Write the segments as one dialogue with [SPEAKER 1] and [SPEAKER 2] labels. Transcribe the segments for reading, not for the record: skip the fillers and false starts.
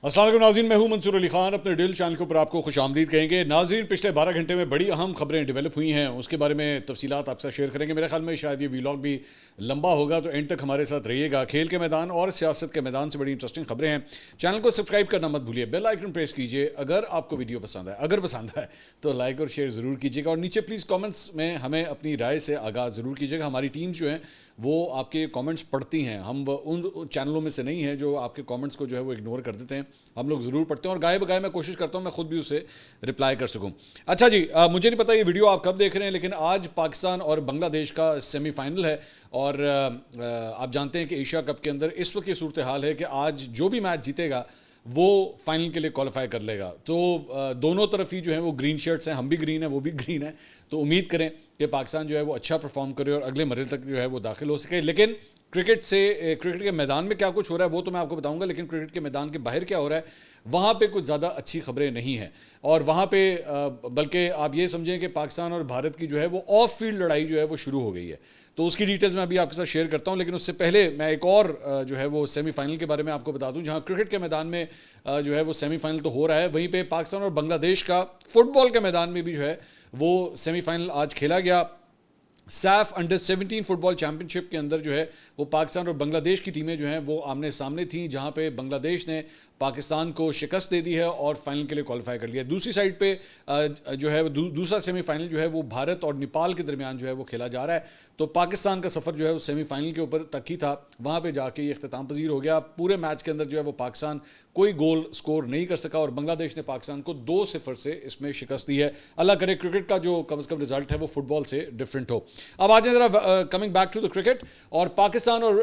[SPEAKER 1] السلام علیکم ناظرین، میں ہوں منصور علی خان، اپنے ڈیل چینل کے اوپر آپ کو خوش آمدید کہیں گے۔ ناظرین، پچھلے 12 گھنٹے میں بڑی اہم خبریں ڈیولپ ہوئی ہیں، اس کے بارے میں تفصیلات آپ کے ساتھ شیئر کریں گے۔ میرے خیال میں شاید یہ ویلاگ بھی لمبا ہوگا، تو اینڈ تک ہمارے ساتھ رہیے گا۔ کھیل کے میدان اور سیاست کے میدان سے بڑی انٹرسٹنگ خبریں ہیں۔ چینل کو سبسکرائب کرنا مت بھولیے، بیل آئیکن پریس کیجیے اگر آپ کو ویڈیو پسند ہے۔ اگر پسند ہے تو لائک اور شیئر ضرور کیجیے گا، اور نیچے پلیز کامنٹس میں ہمیں اپنی رائے سے آگاہ ضرور کیجیے گا۔ ہماری ٹیم جو ہیں وہ آپ کے کامنٹس پڑھتی ہیں، ہم ان چینلوں میں سے نہیں ہیں جو آپ کے کامنٹس کو جو ہے وہ اگنور کر دیتے ہیں، ہم لوگ ضرور پڑھتے ہیں، اور گائے بگائے میں کوشش کرتا ہوں میں خود بھی اسے رپلائی کر سکوں۔ اچھا جی، مجھے نہیں پتا یہ ویڈیو آپ کب دیکھ رہے ہیں، لیکن آج پاکستان اور بنگلہ دیش کا سیمی فائنل ہے، اور آپ جانتے ہیں کہ ایشیا کپ کے اندر اس وقت یہ صورتحال ہے کہ آج جو بھی میچ جیتے گا وہ فائنل کے لیے کوالیفائی کر لے گا۔ تو دونوں طرف ہی جو ہیں وہ گرین شرٹس ہیں، ہم بھی گرین ہیں وہ بھی گرین ہیں، تو امید کریں کہ پاکستان جو ہے وہ اچھا پرفارم کرے اور اگلے مرحلے تک جو ہے وہ داخل ہو سکے۔ لیکن کرکٹ کے میدان میں کیا کچھ ہو رہا ہے وہ تو میں آپ کو بتاؤں گا، لیکن کرکٹ کے میدان کے باہر کیا ہو رہا ہے وہاں پہ کچھ زیادہ اچھی خبریں نہیں ہیں، اور وہاں پہ بلکہ آپ یہ سمجھیں کہ پاکستان اور بھارت کی جو ہے وہ آف فیلڈ لڑائی جو ہے وہ شروع ہو گئی ہے۔ تو اس کی ڈیٹیلز میں ابھی آپ کے ساتھ شیئر کرتا ہوں، لیکن اس سے پہلے میں ایک اور جو ہے وہ سیمی فائنل کے بارے میں آپ کو بتا دوں، جہاں کرکٹ کے میدان میں جو ہے وہ سیمی فائنل تو ہو رہا ہے، وہیں پہ پاکستان اور بنگلہ دیش کا فٹ بال کے میدان میں بھی جو ہے وہ سیمی فائنل آج کھیلا گیا۔ سیف انڈر 17 فٹ بال چیمپئن شپ کے اندر جو ہے وہ پاکستان اور بنگلہ دیش کی ٹیمیں جو ہیں وہ آمنے سامنے تھیں، جہاں پہ بنگلہ دیش نے پاکستان کو شکست دے دی ہے اور فائنل کے لیے کوالیفائی کر لیا۔ دوسری سائڈ پہ جو ہے دوسرا سیمی فائنل جو ہے وہ بھارت اور نیپال کے درمیان جو ہے وہ کھیلا جا رہا ہے۔ تو پاکستان کا سفر جو ہے وہ سیمی فائنل کے اوپر تک ہی تھا، وہاں پہ جا کے یہ اختتام پذیر ہو گیا۔ پورے میچ کے اندر جو ہے وہ پاکستان کوئی گول سکور نہیں کر سکا، اور بنگلہ دیش نے پاکستان کو 2-0 سے اس میں شکست دی ہے۔ اللہ کرے کرکٹ کا جو کم از کم رزلٹ ہے وہ فٹ بال سے ڈفرینٹ ہو۔ اب آ جائیں ذرا coming back to the cricket, اور پاکستان اور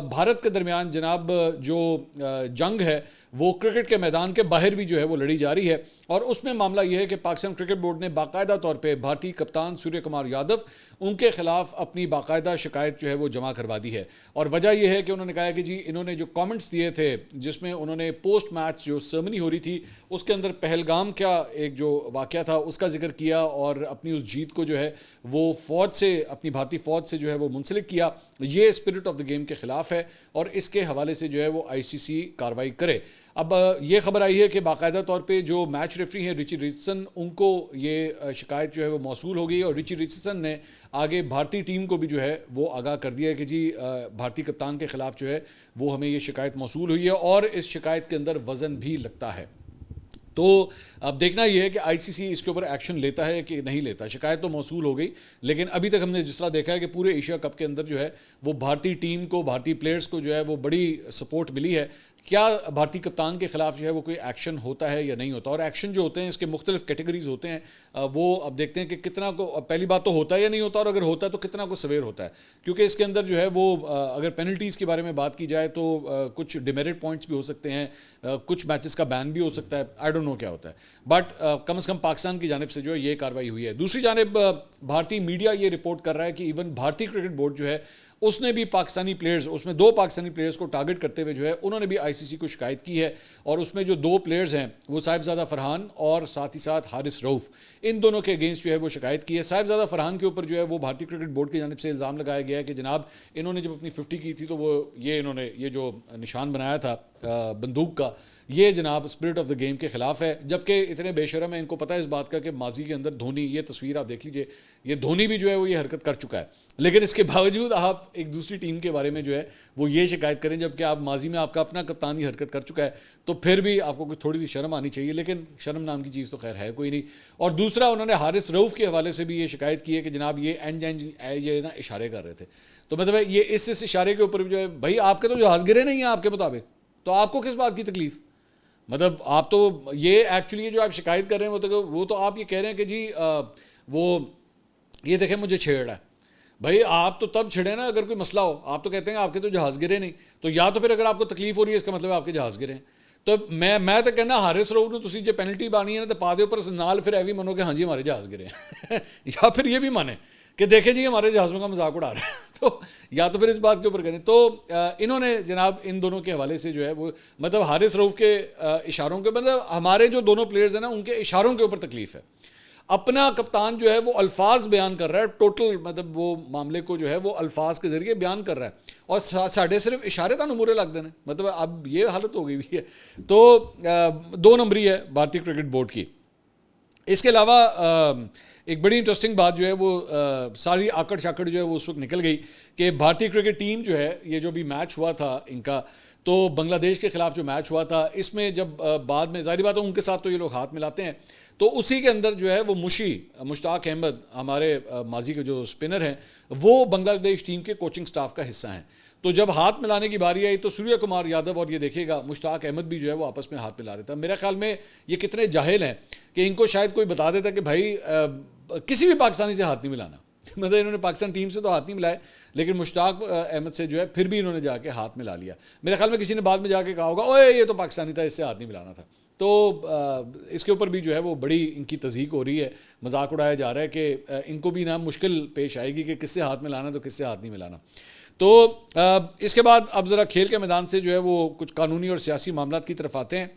[SPEAKER 1] بھارت کے درمیان جناب جو جنگ ہے وہ کرکٹ کے میدان کے باہر بھی جو ہے وہ لڑی جا رہی ہے، اور اس میں معاملہ یہ ہے کہ پاکستان کرکٹ بورڈ نے باقاعدہ طور پہ بھارتی کپتان سوریہ کمار یادو ان کے خلاف اپنی باقاعدہ شکایت جو ہے وہ جمع کروا دی ہے، اور وجہ یہ ہے کہ انہوں نے کہا کہ جی انہوں نے جو کامنٹس دیے تھے جس میں انہوں نے پوسٹ میچ جو سرمنی ہو رہی تھی اس کے اندر پہلگام کا ایک جو واقعہ تھا اس کا ذکر کیا، اور اپنی اس جیت کو جو ہے وہ فوج سے اپنی بھارتی فوج سے جو ہے وہ منسلک کیا، یہ اسپرٹ آف دا گیم کے خلاف ہے، اور اس کے حوالے سے جو ہے وہ آئی سی سی کارروائی کرے۔ اب یہ خبر آئی ہے کہ باقاعدہ طور پہ جو میچ ریفری ہیں رچی رچرڈسن، ان کو یہ شکایت جو ہے وہ موصول ہو گئی، اور رچی رچرڈسن نے آگے بھارتی ٹیم کو بھی جو ہے وہ آگاہ کر دیا ہے کہ جی بھارتی کپتان کے خلاف جو ہے وہ ہمیں یہ شکایت موصول ہوئی ہے، اور اس شکایت کے اندر وزن بھی لگتا ہے۔ تو اب دیکھنا یہ ہے کہ آئی سی سی اس کے اوپر ایکشن لیتا ہے کہ نہیں لیتا۔ شکایت تو موصول ہو گئی، لیکن ابھی تک ہم نے جس طرح دیکھا ہے کہ پورے ایشیا کپ کے اندر جو ہے وہ بھارتی ٹیم کو، بھارتی پلیئرز کو جو ہے وہ بڑی سپورٹ ملی ہے۔ کیا بھارتی کپتان کے خلاف جو ہے وہ کوئی ایکشن ہوتا ہے یا نہیں ہوتا، اور ایکشن جو ہوتے ہیں اس کے مختلف کیٹیگریز ہوتے ہیں، وہ اب دیکھتے ہیں کہ کتنا کو، پہلی بات تو ہوتا ہے یا نہیں ہوتا، اور اگر ہوتا ہے تو کتنا کو سویر ہوتا ہے، کیونکہ اس کے اندر جو ہے وہ اگر پینلٹیز کے بارے میں بات کی جائے تو کچھ ڈیمیرٹ پوائنٹس بھی ہو سکتے ہیں، کچھ میچز کا بین بھی ہو سکتا ہے، آئی ڈونٹ نو کیا ہوتا ہے، بٹ کم از کم پاکستان کی جانب سے جو ہے یہ کارروائی ہوئی ہے۔ دوسری جانب بھارتی میڈیا یہ رپورٹ کر رہا ہے کہ ایون بھارتی کرکٹ بورڈ جو ہے اس نے بھی پاکستانی پلیئرز، اس میں 2 پاکستانی پلیئرز کو ٹارگٹ کرتے ہوئے جو ہے انہوں نے بھی آئی سی سی کو شکایت کی ہے، اور اس میں جو 2 پلیئرز ہیں وہ صاحبزادہ فرحان اور ساتھ ہی ساتھ حارث رؤف، ان دونوں کے اگینسٹ جو ہے وہ شکایت کی ہے۔ صاحبزادہ فرحان کے اوپر جو ہے وہ بھارتی کرکٹ بورڈ کی جانب سے الزام لگایا گیا ہے کہ جناب انہوں نے جب اپنی 50 کی تھی تو وہ انہوں نے یہ جو نشان بنایا تھا بندوق کا، یہ جناب اسپرٹ آف دا گیم کے خلاف ہے، جبکہ اتنے بے شرم ہیں، ان کو پتہ ہے اس بات کا کہ ماضی کے اندر دھونی، یہ تصویر آپ دیکھ لیجئے، یہ دھونی بھی جو ہے وہ یہ حرکت کر چکا ہے، لیکن اس کے باوجود آپ ایک دوسری ٹیم کے بارے میں جو ہے وہ یہ شکایت کریں، جبکہ آپ ماضی میں آپ کا اپنا کپتان یہ حرکت کر چکا ہے، تو پھر بھی آپ کو کوئی تھوڑی سی شرم آنی چاہیے، لیکن شرم نام کی چیز تو خیر ہے کوئی نہیں۔ اور دوسرا انہوں نے حارث رؤف کے حوالے سے بھی یہ شکایت کی ہے کہ جناب یہ نا اشارے کر رہے تھے، تو مطلب یہ اس اشارے کے اوپر جو ہے بھائی آپ کے تو جہاز گرے نہیں ہیں آپ کے مطابق، تو آپ کو کس بات کی تکلیف؟ مطلب آپ تو یہ ایکچولی جو آپ شکایت کر رہے ہیں وہ تو آپ یہ کہہ رہے ہیں کہ جی وہ یہ دیکھیں مجھے چھیڑ رہا ہے۔ بھائی آپ تو تب چھڑے نا اگر کوئی مسئلہ ہو، آپ تو کہتے ہیں آپ کے تو جہاز گرے نہیں، تو یا تو پھر اگر آپ کو تکلیف ہو رہی ہے اس کا مطلب آپ کے جہاز گرے ہیں، تو میں تو کہنا حارث رؤف نے تسی جو پینلٹی بانی ہے نا تو پا دے اوپر نال پھر ایوی منو کہ ہاں جی ہمارے جہاز گرے ہیں یا پھر یہ بھی مانے کہ دیکھیں جی ہمارے جہازوں کا مذاق اڑا رہا ہے، تو یا تو پھر اس بات کے اوپر کریں۔ تو انہوں نے جناب ان دونوں کے حوالے سے جو ہے وہ مطلب حارث رؤف کے اشاروں کے، مطلب ہمارے جو دونوں پلیئرز ہیں نا ان کے اشاروں کے اوپر تکلیف ہے، اپنا کپتان جو ہے وہ الفاظ بیان کر رہا ہے، ٹوٹل مطلب وہ معاملے کو جو ہے وہ الفاظ کے ذریعے بیان کر رہا ہے، اور ساڈے صرف اشارے تانوں مورے لگ دینے, مطلب اب یہ حالت ہو گئی ہوئی ہے. تو 2 نمبری ہے بھارتی کرکٹ بورڈ کی. اس کے علاوہ ایک بڑی انٹرسٹنگ بات جو ہے وہ ساری آکڑ شاکڑ جو ہے وہ اس وقت نکل گئی کہ بھارتی کرکٹ ٹیم جو ہے, یہ جو بھی میچ ہوا تھا ان کا, تو بنگلہ دیش کے خلاف جو میچ ہوا تھا, اس میں جب بعد میں ظاہری بات ہے ان کے ساتھ تو یہ لوگ ہاتھ ملاتے ہیں, تو اسی کے اندر جو ہے وہ مشتاق احمد ہمارے ماضی کے جو اسپنر ہیں وہ بنگلہ دیش ٹیم کے کوچنگ سٹاف کا حصہ ہیں. تو جب ہاتھ ملانے کی باری آئی تو سوریہ کمار یادو اور یہ دیکھے گا مشتاق احمد بھی جو ہے وہ آپس میں ہاتھ ملا رہے تھا. میرے خیال میں یہ کتنے جاہل ہیں کہ ان کو شاید کوئی بتا دیتا کہ بھائی کسی بھی پاکستانی سے ہاتھ نہیں ملانا. مطلب انہوں نے پاکستان ٹیم سے تو ہاتھ نہیں ملائے, لیکن مشتاق احمد سے جو ہے پھر بھی انہوں نے جا کے ہاتھ ملا لیا. میرے خیال میں کسی نے بعد میں جا کے کہا ہوگا اوے یہ تو پاکستانی تھا, اس سے ہاتھ نہیں ملانا تھا. تو اس کے اوپر بھی جو ہے وہ بڑی ان کی تضحیق ہو رہی ہے, مذاق اڑایا جا رہا ہے کہ ان کو بھی نا مشکل پیش آئے گی کہ کس سے ہاتھ ملانا تو کس سے ہاتھ نہیں ملانا. تو اس کے بعد اب ذرا کھیل کے میدان سے جو ہے وہ کچھ قانونی اور سیاسی معاملات کی طرف آتے ہیں.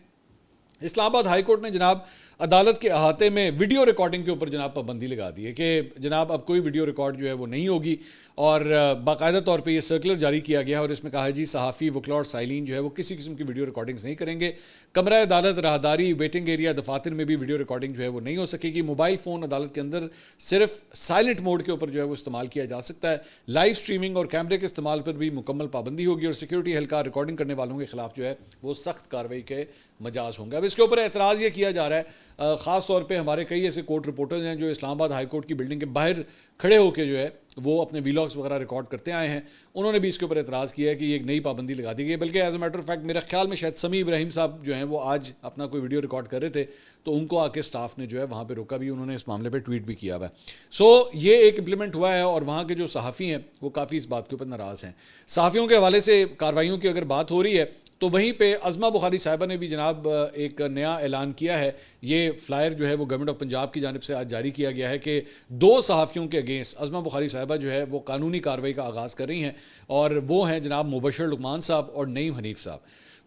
[SPEAKER 1] اسلام آباد ہائی کورٹ نے جناب عدالت کے احاطے میں ویڈیو ریکارڈنگ کے اوپر جناب پابندی لگا دی ہے کہ جناب اب کوئی ویڈیو ریکارڈ جو ہے وہ نہیں ہوگی, اور باقاعدہ طور پہ یہ سرکولر جاری کیا گیا ہے اور اس میں کہا ہے جی صحافی, وکلا اور سائلین جو ہے وہ کسی قسم کی ویڈیو ریکارڈنگز نہیں کریں گے. کمرہ عدالت, راہداری, ویٹنگ ایریا, دفاتر میں بھی ویڈیو ریکارڈنگ جو ہے وہ نہیں ہو سکے گی. موبائل فون عدالت کے اندر صرف سائلنٹ موڈ کے اوپر جو ہے وہ استعمال کیا جا سکتا ہے. لائیو سٹریمنگ اور کیمرے کے استعمال پر بھی مکمل پابندی ہوگی, اور سیکیورٹی اہلکار ریکارڈنگ کرنے والوں کے خلاف جو ہے وہ سخت کارروائی کے مجاز ہوں گے. اب اس کے اوپر اعتراض یہ کیا جا رہا ہے, خاص طور پہ ہمارے کئی ایسے کورٹ رپورٹرز ہیں جو اسلام آباد ہائی کورٹ کی بلڈنگ کے باہر کھڑے ہو کے جو ہے وہ اپنے ویلاگس وغیرہ ریکارڈ کرتے آئے ہیں. انہوں نے بھی اس کے اوپر اعتراض کیا ہے کہ یہ ایک نئی پابندی لگا دی گئی, بلکہ as a matter of fact میرا خیال میں شاید سمیع ابراہیم صاحب جو ہیں وہ آج اپنا کوئی ویڈیو ریکارڈ کر رہے تھے تو ان کو آ کے اسٹاف نے جو ہے وہاں پہ روکا بھی, انہوں نے اس معاملے پہ ٹویٹ بھی کیا ہوا ہے. سو یہ ایک امپلیمنٹ ہوا ہے, اور وہاں کے جو صحافی ہیں وہ کافی اس بات کے اوپر ناراض ہیں. صحافیوں کے حوالے سے کارروائیوں کی اگر بات ہو رہی ہے تو وہیں پہ عظمہ بخاری صاحبہ نے بھی جناب ایک نیا اعلان کیا ہے. یہ فلائر جو ہے وہ گورنمنٹ آف پنجاب کی جانب سے آج جاری کیا گیا ہے کہ 2 صحافیوں کے اگینسٹ عظمہ بخاری صاحبہ جو ہے وہ قانونی کارروائی کا آغاز کر رہی ہیں, اور وہ ہیں جناب مبشر لقمان صاحب اور نعیم حنیف صاحب.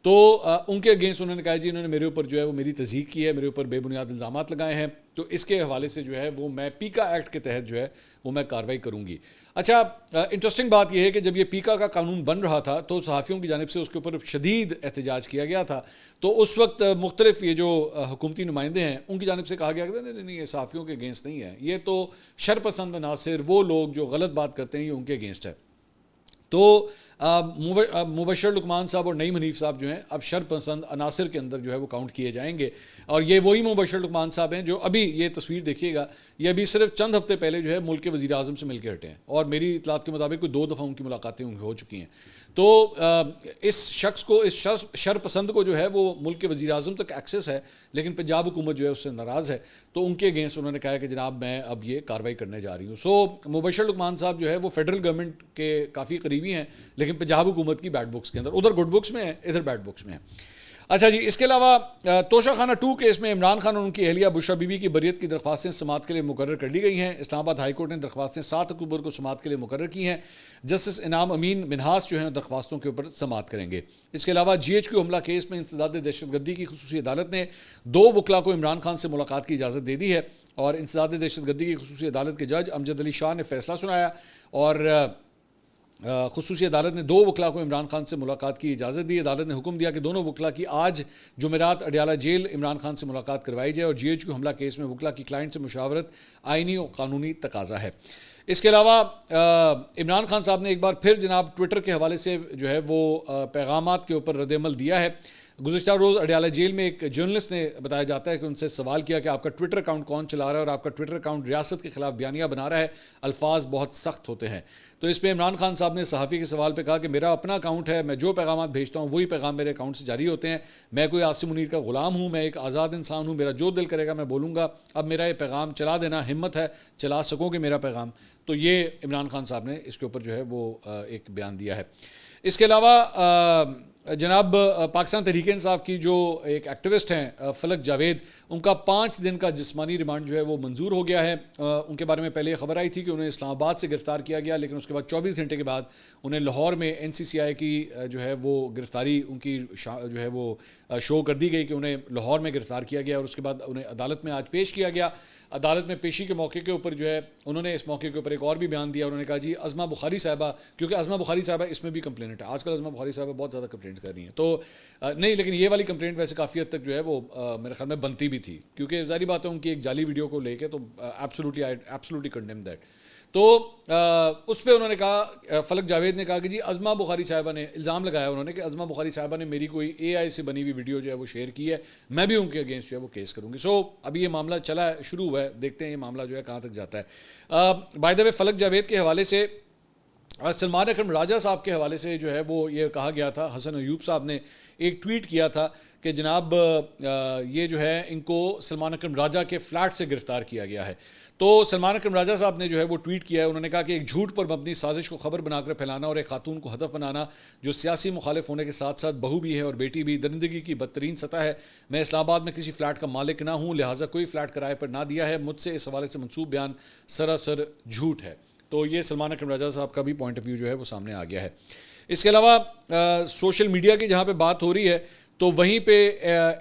[SPEAKER 1] تو ان کے اگینسٹ انہوں نے کہا جی انہوں نے میرے اوپر جو ہے وہ میری تضحیق کی ہے, میرے اوپر بے بنیاد الزامات لگائے ہیں, تو اس کے حوالے سے جو ہے وہ میں پیکا ایکٹ کے تحت جو ہے وہ میں کارروائی کروں گی. اچھا, انٹرسٹنگ بات یہ ہے کہ جب یہ پیکا کا قانون بن رہا تھا تو صحافیوں کی جانب سے اس کے اوپر شدید احتجاج کیا گیا تھا. تو اس وقت مختلف یہ جو حکومتی نمائندے ہیں ان کی جانب سے کہا گیا کہ نہیں یہ صحافیوں کے اگینسٹ نہیں ہے, یہ تو شرپسند عناصر, وہ لوگ جو غلط بات کرتے ہیں یہ ان کے اگینسٹ ہے. تو مبشر لقمان صاحب اور نعیم حنیف صاحب جو ہیں اب شرپسند عناصر کے اندر جو ہے وہ کاؤنٹ کیے جائیں گے, اور یہ وہی مبشر لقمان صاحب ہیں جو ابھی یہ تصویر دیکھیے گا, یہ ابھی صرف چند ہفتے پہلے جو ہے ملک کے وزیر اعظم سے مل کے ہٹے ہیں, اور میری اطلاعات کے مطابق کوئی 2 دفعہ ان کی ملاقاتیں ہو چکی ہیں. تو اس شخص کو, اس شرپسند کو جو ہے وہ ملک کے وزیر اعظم تک ایکسیس ہے, لیکن پنجاب حکومت جو ہے اس سے ناراض ہے, تو ان کے اگینسٹ انہوں نے کہا کہ جناب میں اب یہ کارروائی کرنے جا رہی ہوں. سو مبشر لقمان صاحب جو ہے وہ فیڈرل گورنمنٹ کے کافی قریبی ہیں, لیکن پنجاب حکومت کی بیڈ بکس کے اندر, ادھر گڈ بکس میں ہے, ادھر بیڈ بکس میں ہے. اچھا جی, اس کے علاوہ توشہ خانہ 2 کیس میں عمران خان اور ان کی اہلیہ بشرا بی بی کی بریت کی درخواستیں سماعت کے لیے مقرر کر لی گئی ہیں. اسلام آباد ہائی کورٹ نے درخواستیں 7 اکتوبر کو سماعت کے لیے مقرر کی ہیں. جسٹس انعام امین منہاس جو ہیں درخواستوں کے اوپر سماعت کریں گے. اس کے علاوہ GHQ حملہ کیس میں انسداد دہشت گردی کی خصوصی عدالت نے 2 وکلا کو عمران خان سے ملاقات کی اجازت دے دی ہے, اور انسداد دہشت گردی کی خصوصی عدالت کے جج امجد علی شاہ نے فیصلہ سنایا, اور خصوصی عدالت نے 2 وکلا کو عمران خان سے ملاقات کی اجازت دی. عدالت نے حکم دیا کہ دونوں وکلا کی آج جمعرات اڈیالہ جیل عمران خان سے ملاقات کروائی جائے, اور GHQ حملہ کیس میں وکلا کی کلائنٹ سے مشاورت آئینی اور قانونی تقاضا ہے. اس کے علاوہ عمران خان صاحب نے ایک بار پھر جناب ٹویٹر کے حوالے سے جو ہے وہ پیغامات کے اوپر رد عمل دیا ہے. گزشتہ روز اڈیالہ جیل میں ایک جرنلسٹ نے بتایا جاتا ہے کہ ان سے سوال کیا کہ آپ کا ٹویٹر اکاؤنٹ کون چلا رہا ہے, اور آپ کا ٹویٹر اکاؤنٹ ریاست کے خلاف بیانیہ بنا رہا ہے, الفاظ بہت سخت ہوتے ہیں. تو اس پہ عمران خان صاحب نے صحافی کے سوال پہ کہا کہ میرا اپنا اکاؤنٹ ہے, میں جو پیغامات بھیجتا ہوں وہی پیغام میرے اکاؤنٹ سے جاری ہوتے ہیں, میں کوئی عاصم منیر کا غلام ہوں, میں ایک آزاد انسان ہوں, میرا جو دل کرے گا میں بولوں گا, اب میرا یہ پیغام چلا دینا ہمت ہے, چلا سکو گے میرا پیغام. تو یہ عمران خان صاحب نے اس کے اوپر جو ہے وہ ایک بیان دیا ہے. اس کے علاوہ جناب پاکستان تحریک انصاف کی جو ایک ایکٹیوسٹ ہیں فلک جاوید، ان کا 5 دن کا جسمانی ریمانڈ جو ہے وہ منظور ہو گیا ہے۔ ان کے بارے میں پہلے خبر آئی تھی کہ انہیں اسلام آباد سے گرفتار کیا گیا، لیکن اس کے بعد 24 گھنٹے کے بعد انہیں لاہور میں NCCI کی جو ہے وہ گرفتاری ان کی جو ہے وہ شو کر دی گئی کہ انہیں لاہور میں گرفتار کیا گیا، اور اس کے بعد انہیں عدالت میں آج پیش کیا گیا۔ عدالت میں پیشی کے موقع کے اوپر جو ہے انہوں نے اس موقع کے اوپر ایک اور بھی بیان دیا۔ انہوں نے کہا جی عظمہ بخاری صاحبہ، کیونکہ عظمہ بخاری صاحبہ اس میں بھی کمپلینٹ ہے، آج کل عظمہ بخاری صاحبہ بہت زیادہ کمپلینٹ کر رہی ہیں، تو نہیں، لیکن یہ والی کمپلینٹ ویسے کافی حد تک جو ہے وہ میرے خیال میں بنتی بھی تھی، کیونکہ ظاہری بات ہے ان کی ایک جعلی ویڈیو کو لے کے، تو ایبسولوٹلی کنڈیم دیٹ۔ تو اس پہ انہوں نے کہا، فلک جاوید نے کہا کہ جی عظمہ بخاری صاحبہ نے الزام لگایا انہوں نے کہ عظمہ بخاری صاحبہ نے میری کوئی AI سے بنی ہوئی ویڈیو جو ہے وہ شیئر کی ہے، میں بھی ان کے اگینسٹ جو ہے وہ کیس کروں گی۔ سو ابھی یہ معاملہ چلا ہے، شروع ہوا ہے، دیکھتے ہیں یہ معاملہ جو ہے کہاں تک جاتا ہے۔ بائی دا وے، فلک جاوید کے حوالے سے سلمان اکرم راجہ صاحب کے حوالے سے جو ہے وہ یہ کہا گیا تھا، حسن ایوب صاحب نے ایک ٹویٹ کیا تھا کہ جناب یہ جو ہے ان کو سلمان اکرم راجہ کے فلیٹ سے گرفتار کیا گیا ہے۔ تو سلمان اکرم راجہ صاحب نے جو ہے وہ ٹویٹ کیا ہے، انہوں نے کہا کہ ایک جھوٹ پر مبنی سازش کو خبر بنا کر پھیلانا اور ایک خاتون کو ہدف بنانا جو سیاسی مخالف ہونے کے ساتھ ساتھ بہو بھی ہے اور بیٹی بھی، درندگی کی بدترین سطح ہے۔ میں اسلام آباد میں کسی فلیٹ کا مالک نہ ہوں، لہٰذا کوئی فلیٹ کرائے پر نہ دیا ہے، مجھ سے اس حوالے سے منسوب بیان سراسر جھوٹ ہے۔ تو یہ سلمان اکرم راجہ صاحب کا بھی پوائنٹ آف ویو جو ہے وہ سامنے آ گیا ہے۔ اس کے علاوہ سوشل میڈیا کی جہاں پہ بات ہو رہی ہے تو وہیں پہ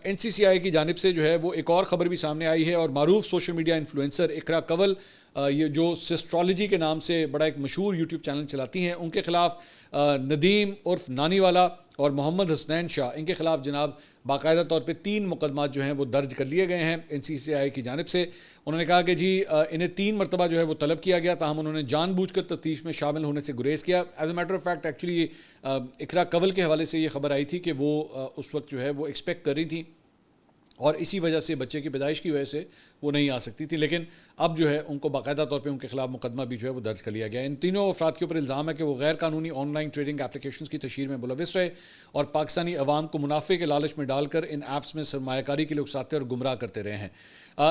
[SPEAKER 1] NCCI کی جانب سے جو ہے وہ ایک اور خبر بھی سامنے آئی ہے، اور معروف سوشل میڈیا انفلوئنسر اقرا کنول، یہ جو سسٹرالوجی کے نام سے بڑا ایک مشہور یوٹیوب چینل چلاتی ہیں، ان کے خلاف ندیم عرف نانی والا اور محمد حسنین شاہ، ان کے خلاف جناب باقاعدہ طور پہ 3 مقدمات جو ہیں وہ درج کر لیے گئے ہیں NCCI کی جانب سے۔ انہوں نے کہا کہ جی انہیں 3 مرتبہ جو ہے وہ طلب کیا گیا، تاہم انہوں نے جان بوجھ کر تفتیش میں شامل ہونے سے گریز کیا۔ As a matter of fact actually Iqra Kanwal کے حوالے سے یہ خبر آئی تھی کہ وہ اس وقت جو ہے وہ ایکسپیکٹ کر رہی تھی، اور اسی وجہ سے بچے کی پیدائش کی وجہ سے وہ نہیں آ سکتی تھی، لیکن اب جو ہے ان کو باقاعدہ طور پہ ان کے خلاف مقدمہ بھی جو ہے وہ درج کر لیا گیا۔ ان تینوں افراد کے اوپر الزام ہے کہ وہ غیر قانونی آن لائن ٹریڈنگ اپلیکیشنز کی تشہیر میں ملوث رہے اور پاکستانی عوام کو منافع کے لالچ میں ڈال کر ان ایپس میں سرمایہ کاری کے لیے اکساتے اور گمراہ کرتے رہے ہیں۔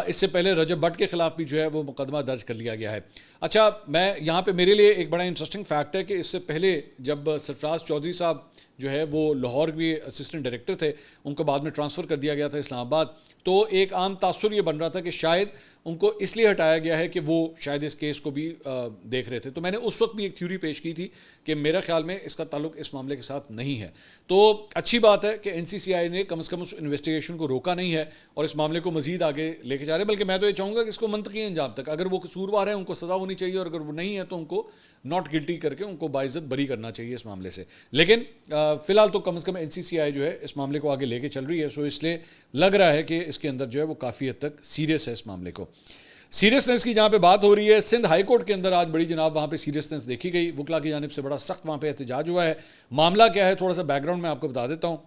[SPEAKER 1] اس سے پہلے رجب بٹ کے خلاف بھی جو ہے وہ مقدمہ درج کر لیا گیا ہے۔ اچھا، میں یہاں پہ میرے لیے ایک بڑا انٹرسٹنگ فیکٹ ہے کہ اس سے پہلے جب سرفراز چودھری صاحب جو ہے وہ لاہور بھی اسسٹنٹ ڈائریکٹر تھے، ان کو بعد میں ٹرانسفر کر دیا گیا تھا اسلام آباد، تو ایک عام تاثر یہ بن رہا تھا کہ شاید ان کو اس لیے ہٹایا گیا ہے کہ وہ شاید اس کیس کو بھی دیکھ رہے تھے۔ تو میں نے اس وقت بھی ایک تھیوری پیش کی تھی کہ میرا خیال میں اس کا تعلق اس معاملے کے ساتھ نہیں ہے۔ تو اچھی بات ہے کہ NCCI نے کم از کم اس انویسٹیگیشن کو روکا نہیں ہے اور اس معاملے کو مزید آگے لے کے جا رہے ہیں، بلکہ میں تو یہ چاہوں گا کہ اس کو منطقی انجام تک، اگر وہ قصوروار ہیں ان کو سزا ہونی چاہیے، اور اگر وہ نہیں ہے تو ان کو ناٹ گلٹی کر کے ان کو باعزت بری کرنا چاہیے اس معاملے سے۔ لیکن فی الحال تو کم از کم NCCI جو ہے اس معاملے کو آگے لے کے چل رہی ہے، سو اس لیے لگ رہا ہے کہ اس کے اندر جو ہے وہ کافی حد تک سیریس ہے اس معاملے کو۔ سیریسنس کی جہاں پہ بات ہو رہی ہے، سندھ ہائی کورٹ کے اندر آج بڑی جناب وہاں پہ سیریسنس دیکھی گئی، وکلا کی جانب سے بڑا سخت وہاں پہ احتجاج ہوا ہے۔ معاملہ کیا ہے، تھوڑا سا بیک گراؤنڈ میں آپ کو بتا دیتا ہوں۔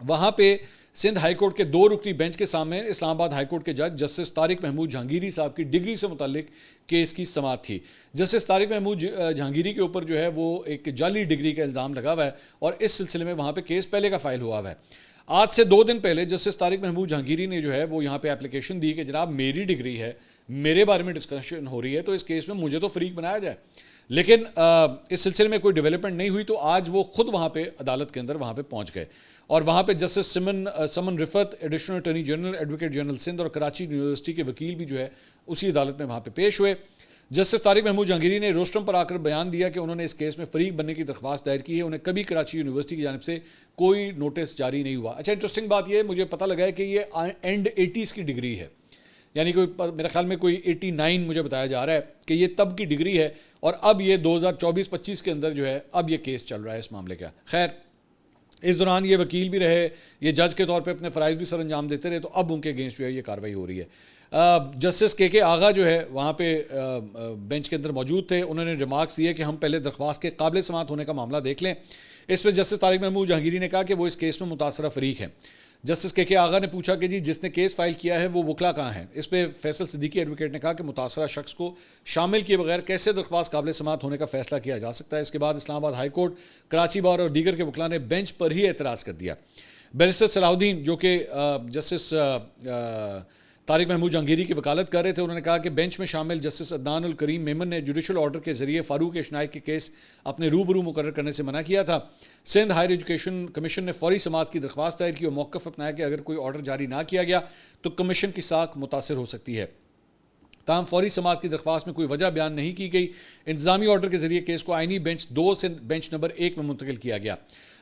[SPEAKER 1] وہاں پہ سندھ ہائی کورٹ کے 2 رکنی بینچ کے سامنے اسلام آباد ہائی کورٹ کے جج جسٹس طارق محمود جہانگیری صاحب کی ڈگری سے متعلق کیس کی سماعت تھی۔ جسٹس طارق محمود جہانگیری کے اوپر جو ہے وہ ایک جعلی ڈگری کا الزام لگا ہوا ہے، اور اس سلسلے میں وہاں پہ کیس پہلے کا فائل ہوا ہوا ہے۔ آج سے 2 دن پہلے جسٹس طارق محمود جہانگیری نے جو ہے وہ یہاں پہ اپلیکیشن دی کہ جناب میری ڈگری ہے، میرے بارے میں ڈسکشن ہو رہی ہے، تو اس کیس میں مجھے تو فریق بنایا جائے۔ لیکن اس سلسلے میں کوئی ڈیولپمنٹ نہیں ہوئی، تو آج وہ خود وہاں پہ عدالت کے اندر وہاں پہ پہنچ گئے، اور وہاں پہ جسٹس سمن رفت، additional attorney general, advocate general Sindh اور کراچی یونیورسٹی کے وکیل بھی جو ہے اسی عدالت میں وہاں پہ پیش ہوئے۔ جسٹس طارق محمود جہانگیری نے روسٹرم پر آ کر بیان دیا کہ انہوں نے اس کیس میں فریق بننے کی درخواست دائر کی ہے، انہیں کبھی کراچی یونیورسٹی کی جانب سے کوئی نوٹس جاری نہیں ہوا۔ اچھا، انٹرسٹنگ بات یہ مجھے پتہ لگا ہے کہ یہ اینڈ 80s کی ڈگری ہے، یعنی کوئی میرے خیال میں کوئی 89 مجھے بتایا جا رہا ہے کہ یہ تب کی ڈگری ہے، اور اب یہ 2024-25 کے اندر جو ہے اب یہ کیس چل رہا ہے اس معاملے کا۔ خیر، اس دوران یہ وکیل بھی رہے، یہ جج کے طور پہ اپنے فرائض بھی سر انجام دیتے رہے، تو اب ان کے اگینسٹ جو ہے یہ کاروائی ہو رہی ہے۔ جسٹس کے آغا جو ہے وہاں پہ بینچ کے اندر موجود تھے، انہوں نے ریمارکس دیے کہ ہم پہلے درخواست کے قابل سماعت ہونے کا معاملہ دیکھ لیں۔ اس پہ جسٹس طارق محمود جہانگیری نے کہا کہ وہ اس کیس میں متاثرہ فریق ہیں۔ جسٹس کے آغا نے پوچھا کہ جی جس نے کیس فائل کیا ہے وہ وکلا کہاں ہیں؟ اس پہ فیصل صدیقی ایڈوکیٹ نے کہا کہ متاثرہ شخص کو شامل کیے بغیر کیسے درخواست قابل سماعت ہونے کا فیصلہ کیا جا سکتا ہے؟ اس کے بعد اسلام آباد ہائی کورٹ، کراچی بار اور دیگر کے وکلا نے بینچ پر ہی اعتراض کر دیا۔ بیرسٹر صلاح الدین جو کہ جسٹس طارق محمود جہانگیری کی وکالت کر رہے تھے. انہوں نے کہا کہ بینچ میں شامل جسٹس عدنان الکریم میمن نے جوڈیشل آرڈر کے ذریعے فاروق اشنائک کے کیس اپنے روبرو مقرر کرنے سے منع کیا تھا. سندھ ہائر ایجوکیشن کمیشن نے فوری سماعت کی درخواست دائر کی اور موقف اپنایا کہ اگر کوئی آرڈر جاری نہ کیا گیا تو کمیشن کی ساکھ متاثر ہو سکتی ہے. تاہم فوری سماعت کی درخواست میں کوئی وجہ بیان نہیں کی گئی. انتظامی آرڈر کے ذریعے کیس کو آئینی بینچ 2 سے بینچ نمبر 1 میں منتقل کیا گیا.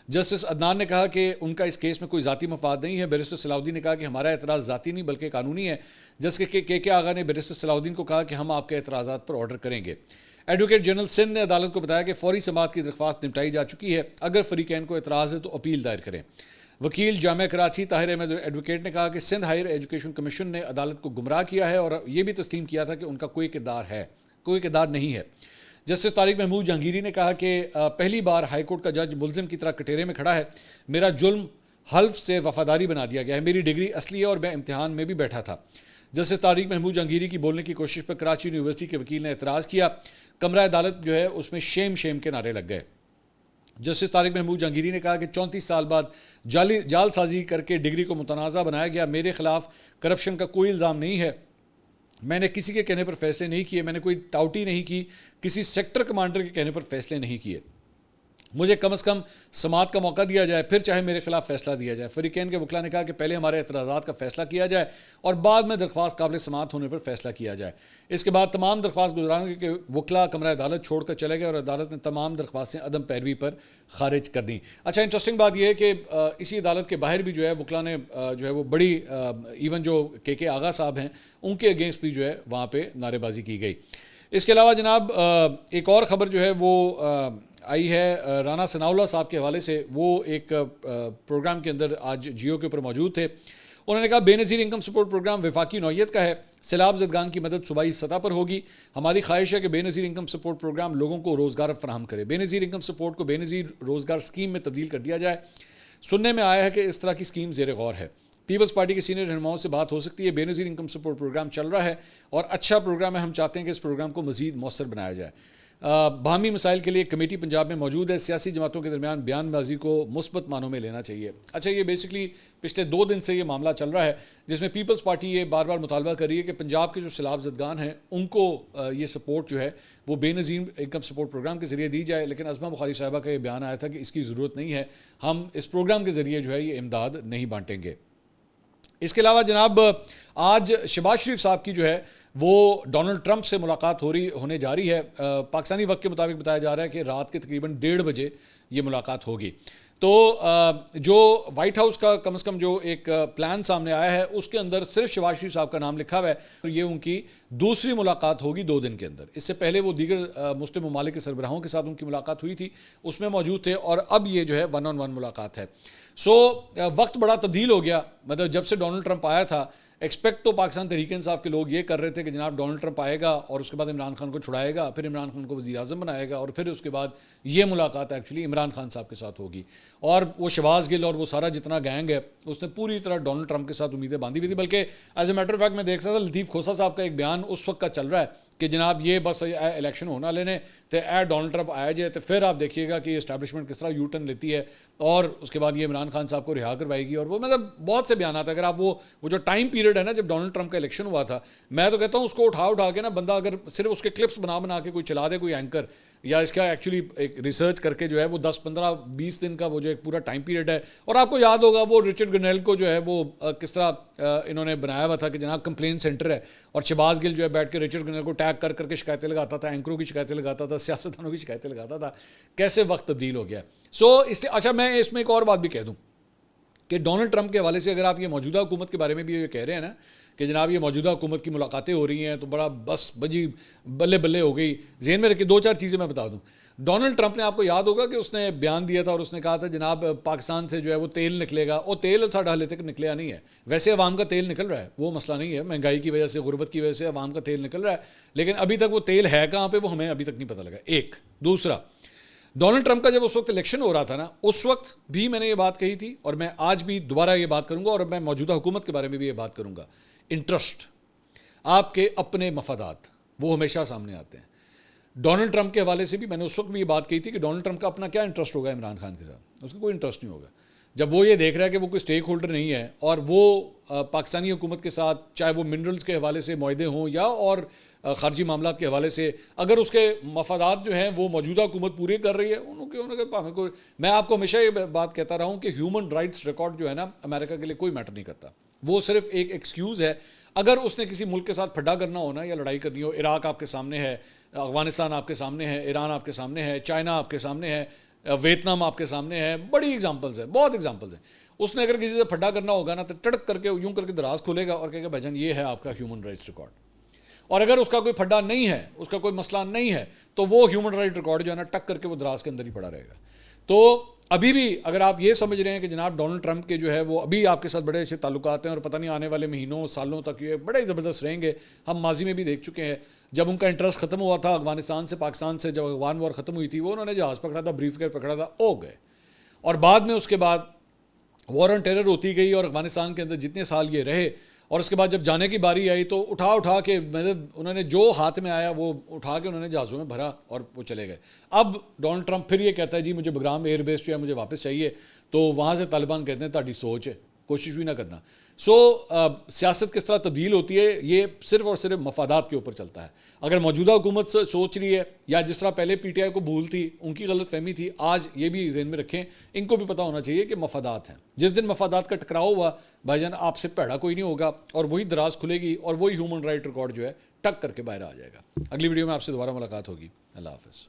[SPEAKER 1] جسٹس عدنان نے کہا کہ ان کا اس کیس میں کوئی ذاتی مفاد نہیں ہے. بیرسٹر صلاح الدین نے کہا کہ ہمارا اعتراض ذاتی نہیں بلکہ قانونی ہے. جسٹس کے آغا نے بیرسٹر صلاح الدین کو کہا کہ ہم آپ کے اعتراضات پر آرڈر کریں گے. ایڈوکیٹ جنرل سندھ نے عدالت کو بتایا کہ فوری سماعت کی درخواست نمٹائی جا چکی ہے. اگر فریقین کو اعتراض ہے تو اپیل دائر کریں. وکیل جامعہ کراچی طاہر احمد ایڈوکیٹ نے کہا کہ سندھ ہائر ایجوکیشن کمیشن نے عدالت کو گمراہ کیا ہے اور یہ بھی تسلیم کیا تھا کہ ان کا کوئی کردار نہیں ہے. جسٹس طارق محمود جہانگیری نے کہا کہ پہلی بار ہائی کورٹ کا جج ملزم کی طرح کٹہرے میں کھڑا ہے. میرا جرم حلف سے وفاداری بنا دیا گیا ہے. میری ڈگری اصلی ہے اور میں امتحان میں بھی بیٹھا تھا. جسٹس طارق محمود جہانگیری کی بولنے کی کوشش پر کراچی یونیورسٹی کے وکیل نے اعتراض کیا. کمرہ عدالت جو ہے اس میں شیم کے نعرے لگ گئے. جسٹس طارق محمود جہانگیری نے کہا کہ 34 سال بعد جال سازی کر کے ڈگری کو متنازع بنایا گیا. میرے خلاف کرپشن کا کوئی الزام نہیں ہے. میں نے کسی کے کہنے پر فیصلے نہیں کیے. میں نے کوئی ٹاؤٹی نہیں کی. کسی سیکٹر کمانڈر کے کہنے پر فیصلے نہیں کیے. مجھے کم از کم سماعت کا موقع دیا جائے پھر چاہے میرے خلاف فیصلہ دیا جائے. فریقین کے وکلاء نے کہا کہ پہلے ہمارے اعتراضات کا فیصلہ کیا جائے اور بعد میں درخواست قابل سماعت ہونے پر فیصلہ کیا جائے. اس کے بعد تمام درخواست گزارنے کے وکلاء کمرہ عدالت چھوڑ کر چلے گئے اور عدالت نے تمام درخواستیں عدم پیروی پر خارج کر دیں. اچھا انٹرسٹنگ بات یہ ہے کہ اسی عدالت کے باہر بھی جو ہے وکلاء نے جو ہے وہ بڑی ایون جو کے آغا صاحب ہیں ان کے اگینسٹ بھی جو ہے وہاں پہ نعرے بازی کی گئی. اس کے علاوہ جناب ایک اور خبر جو ہے وہ آئی ہے رانا ثناء اللہ صاحب کے حوالے سے. وہ ایک پروگرام کے اندر آج جیو کے اوپر موجود تھے. انہوں نے کہا بے نظیر انکم سپورٹ پروگرام وفاقی نوعیت کا ہے. سیلاب زدگان کی مدد صوبائی سطح پر ہوگی. ہماری خواہش ہے کہ بے نظیر انکم سپورٹ پروگرام لوگوں کو روزگار فراہم کرے. بے نظیر انکم سپورٹ کو بے نظیر روزگار اسکیم میں تبدیل کر دیا جائے. سننے میں آیا ہے کہ اس طرح کی اسکیم زیر غور ہے. پیپلز پارٹی کے سینئر رہنماؤں سے بات ہو سکتی ہے. بے نظیر انکم سپورٹ پروگرام چل رہا ہے اور اچھا پروگرام ہے. ہم چاہتے ہیں کہ اس پروگرام کو مزید مؤثر بنایا جائے. باہمی مسائل کے لیے کمیٹی پنجاب میں موجود ہے. سیاسی جماعتوں کے درمیان بیان بازی کو مثبت معنوں میں لینا چاہیے. اچھا یہ بیسکلی پچھلے 2 دن سے یہ معاملہ چل رہا ہے جس میں پیپلز پارٹی یہ بار بار مطالبہ کر رہی ہے کہ پنجاب کے جو سیلاب زدگان ہیں ان کو یہ سپورٹ جو ہے وہ بے نظیر انکم سپورٹ پروگرام کے ذریعے دی جائے. لیکن عظمہ بخاری صاحبہ کا یہ بیان آیا تھا کہ اس کی ضرورت نہیں ہے. ہم اس پروگرام کے ذریعے جو ہے یہ امداد نہیں بانٹیں گے. اس کے علاوہ جناب آج شہباز شریف صاحب کی جو ہے وہ ڈونلڈ ٹرمپ سے ملاقات ہونے جا رہی ہے. پاکستانی وقت کے مطابق بتایا جا رہا ہے کہ رات کے تقریباً 1:30 بجے یہ ملاقات ہوگی. تو جو وائٹ ہاؤس کا کم از کم جو ایک پلان سامنے آیا ہے اس کے اندر صرف شہباز شریف صاحب کا نام لکھا ہوا ہے. تو یہ ان کی دوسری ملاقات ہوگی 2 دن کے اندر. اس سے پہلے وہ دیگر مسلم ممالک کے سربراہوں کے ساتھ ان کی ملاقات ہوئی تھی, اس میں موجود تھے, اور اب یہ جو ہے 1 on 1 ملاقات ہے. وقت بڑا تبدیل ہو گیا. مطلب جب سے ڈونلڈ ٹرمپ آیا تھا ایکسپیکٹ تو پاکستان تحریک انصاف کے لوگ یہ کر رہے تھے کہ جناب ڈونلڈ ٹرمپ آئے گا اور اس کے بعد عمران خان کو چھڑائے گا, پھر عمران خان کو وزیر اعظم بنائے گا, اور پھر اس کے بعد یہ ملاقات ایکچولی عمران خان صاحب کے ساتھ ہوگی. اور وہ شہباز گل اور وہ سارا جتنا گینگ ہے اس نے پوری طرح ڈونلڈ ٹرمپ کے ساتھ امیدیں باندھی ہوئی تھی. بلکہ as a matter of fact میں دیکھ سکتا تھا لطیف کھوسا صاحب کا ایک بیان اس وقت کا چل رہا ہے کہ جناب یہ بس الیکشن ہونا لینے تو ڈونلڈ ٹرمپ آیا جائے تو پھر آپ دیکھیے گا کہ یہ اسٹیبلشمنٹ کس طرح یو ٹرن لیتی ہے اور اس کے بعد یہ عمران خان صاحب کو رہا کروائے گی. اور وہ مطلب بہت سے بیانات ہیں. اگر آپ وہ جو ٹائم پیریڈ ہے نا جب ڈونلڈ ٹرمپ کا الیکشن ہوا تھا, میں تو کہتا ہوں اس کو اٹھا کے نا بندہ اگر صرف اس کے کلپس بنا کے کوئی چلا دے کوئی اینکر, یا اس کا ایکچولی ایک ریسرچ کر کے جو ہے وہ 10, 15, 20 دن کا وہ جو ایک پورا ٹائم پیریڈ ہے. اور آپ کو یاد ہوگا وہ رچرڈ گرنیل کو جو ہے وہ کس طرح انہوں نے بنایا ہوا تھا کہ جناب کمپلین سینٹر ہے, اور شہباز گل جو ہے بیٹھ کے رچرڈ گرنیل کو ٹیگ کر کے شکایتیں لگاتا تھا, اینکروں کی شکایتیں لگاتا تھا, سیاستدانوں کی شکایتیں لگاتا تھا. کیسے وقت تبدیل ہو گیا. اس لیے اچھا میں اس میں ایک اور بات بھی کہہ دوں کہ ڈونلڈ ٹرمپ کے حوالے سے اگر آپ یہ موجودہ حکومت کے بارے میں بھی یہ کہہ رہے ہیں نا کہ جناب یہ موجودہ حکومت کی ملاقاتیں ہو رہی ہیں تو بڑا بس بجی بلے بلے ہو گئی, ذہن میں رکھے 2-4 چیزیں میں بتا دوں. ڈونلڈ ٹرمپ نے آپ کو یاد ہوگا کہ اس نے بیان دیا تھا اور اس نے کہا تھا جناب پاکستان سے جو ہے وہ تیل نکلے گا. وہ تیل ساڑھا حالے تک نکلیا نہیں ہے. ویسے عوام کا تیل نکل رہا ہے, وہ مسئلہ نہیں ہے, مہنگائی کی وجہ سے غربت کی وجہ سے عوام کا تیل نکل رہا ہے, لیکن ابھی تک وہ تیل ہے کہاں پہ وہ ہمیں ابھی تک نہیں پتہ لگا. ایک دوسرا ڈونلڈ ٹرمپ کا جب اس وقت الیکشن ہو رہا تھا نا اس وقت بھی میں نے یہ بات کہی تھی اور میں آج بھی دوبارہ یہ بات کروں گا, اور میں موجودہ حکومت کے بارے میں بھی یہ بات کروں گا. انٹرسٹ, آپ کے اپنے مفادات وہ ہمیشہ سامنے آتے ہیں. ڈونلڈ ٹرمپ کے حوالے سے بھی میں نے اس وقت بھی یہ بات کہی تھی کہ ڈونلڈ ٹرمپ کا اپنا کیا انٹرسٹ ہوگا عمران خان کے ساتھ, اس کا کوئی انٹرسٹ نہیں ہوگا. جب وہ یہ دیکھ رہا ہے کہ وہ کوئی سٹیک ہولڈر نہیں ہے اور وہ پاکستانی حکومت کے ساتھ چاہے وہ منرلز کے حوالے سے معاہدے ہوں یا اور خارجی معاملات کے حوالے سے اگر اس کے مفادات جو ہیں وہ موجودہ حکومت پورے کر رہی ہے میں آپ کو ہمیشہ یہ بات کہتا رہا ہوں کہ ہیومن رائٹس ریکارڈ جو ہے نا امریکہ کے لیے کوئی میٹر نہیں کرتا. وہ صرف ایک ایکسکیوز ہے. اگر اس نے کسی ملک کے ساتھ پھڈا کرنا ہو نا یا لڑائی کرنی ہو, عراق آپ کے سامنے ہے, افغانستان آپ کے سامنے ہے, ایران آپ کے سامنے ہے, چائنا آپ کے سامنے ہے, ویتنام آپ کے سامنے ہے, بڑی ایگزامپلز ہیں, بہت ایگزامپلز ہیں. اس نے اگر کسی سے پھڈا کرنا ہوگا نا تو ٹڑک کر کے یوں کر کے دراز کھولے گا اور کہے گا بھائی جان یہ ہے آپ کا ہیومن رائٹس ریکارڈ. اور اگر اس کا کوئی پھڈا نہیں ہے, اس کا کوئی مسئلہ نہیں ہے, تو وہ ہیومن رائٹ ریکارڈ جو ہے نا ٹک کر کے وہ دراز کے اندر ہی پڑا رہے گا. تو ابھی بھی اگر آپ یہ سمجھ رہے ہیں کہ جناب ڈونلڈ ٹرمپ کے جو ہے وہ ابھی آپ کے ساتھ بڑے اچھے تعلقات ہیں اور پتہ نہیں آنے والے مہینوں سالوں تک یہ بڑے زبردست رہیں گے, ہم ماضی میں بھی دیکھ چکے ہیں. جب ان کا انٹرسٹ ختم ہوا تھا افغانستان سے, پاکستان سے, جب افغان وار ختم ہوئی تھی, وہ انہوں نے جہاز پکڑا تھا, بریف کیئر پکڑا تھا, او گئے. اور بعد میں اس کے بعد وار آن ٹیرر ہوتی گئی اور افغانستان کے اندر جتنے سال یہ رہے, اور اس کے بعد جب جانے کی باری آئی تو اٹھا کے انہوں نے جو ہاتھ میں آیا وہ اٹھا کے انہوں نے جہازوں میں بھرا اور وہ چلے گئے. اب ڈونلڈ ٹرمپ پھر یہ کہتا ہے جی مجھے بگرام ایئر بیس جو ہے مجھے واپس چاہیے, تو وہاں سے طالبان کہتے ہیں تہاڈی سوچ ہے, کوشش بھی نہ کرنا. سیاست کس طرح تبدیل ہوتی ہے یہ صرف اور صرف مفادات کے اوپر چلتا ہے. اگر موجودہ حکومت سوچ رہی ہے, یا جس طرح پہلے پی ٹی آئی کو بھول تھی, ان کی غلط فہمی تھی, آج یہ بھی ذہن میں رکھیں, ان کو بھی پتہ ہونا چاہیے کہ مفادات ہیں. جس دن مفادات کا ٹکراؤ ہوا بھائی جان آپ سے پیڑا کوئی نہیں ہوگا, اور وہی دراز کھلے گی اور وہی ہیومن رائٹ ریکارڈ جو ہے ٹک کر کے باہر آ جائے گا. اگلی ویڈیو میں آپ سے دوبارہ ملاقات ہوگی. اللہ حافظ.